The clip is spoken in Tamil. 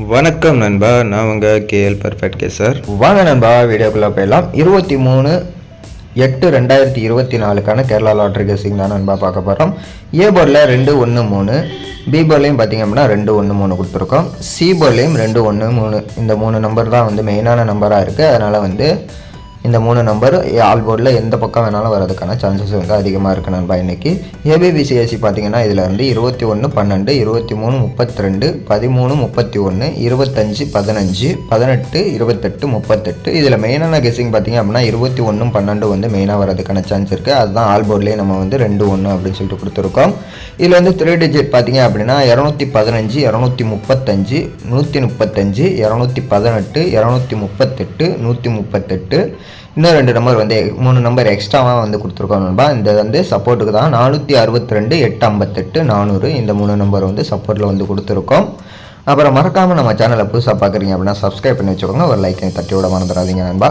வணக்கம் நண்பா, நான் உங்கள் கேஎல் பர்ஃபெக்ட் கேசர். வாங்க நண்பா, வீடியோக்குள்ளே போயிடலாம். 23/8/2024 கேரளா லாட்ரி கெஸிங் தான் நண்பா பார்க்க போகிறோம். ஏ போர்டில் 213, பி போர்ட்லேயும் பார்த்திங்க அப்படின்னா 213 கொடுத்துருக்கோம். சி போர்ட்லேயும் 213. இந்த 3 நம்பர் தான் வந்து மெயினான நம்பராக இருக்குது. அதனால் இந்த 3 நம்பர் ஆல் போர்டில் எந்த பக்கம் வேணாலும் வரதுக்கான சான்சஸ் வந்து அதிகமாக இருக்குது நண்பா. இன்றைக்கி ஏபிபிசிஎஸ்சி பார்த்திங்கன்னா இதில் வந்து 21, 12, 23, 32, 13, 31, 25, 15, 18, 28, 38. இதில் மெயினான கெஸிங் பார்த்திங்க அப்படின்னா 21, 12 வந்து மெயினாக வரதுக்கான சான்ஸ் இருக்குது. அதுதான் ஆல் போர்ட்லேயே நம்ம வந்து 21 அப்படின்னு சொல்லிட்டு கொடுத்துருக்கோம். இதில் வந்து 3 டிஜிட் பார்த்திங்க அப்படின்னா 215, 235, 135, 218, 238, 138. இன்னும் 2 நம்பர் வந்து 3 நம்பர் எக்ஸ்ட்ராவாக வந்து கொடுத்துருக்கோம் நண்பா. இந்த வந்து சப்போர்ட்டுக்கு தான் 462, 858, 400. இந்த 3 நம்பர் வந்து சப்போர்ட்டில் வந்து கொடுத்துருக்கோம். அப்புறம் மறக்காமல் நம்ம சேனலை புதுசாக பார்க்குறீங்க அப்படின்னா சப்ஸ்கிரைப் பண்ணி வச்சுக்கோங்க. ஒரு லைக்கை தட்டி விட மறந்துடாதீங்க நண்பா.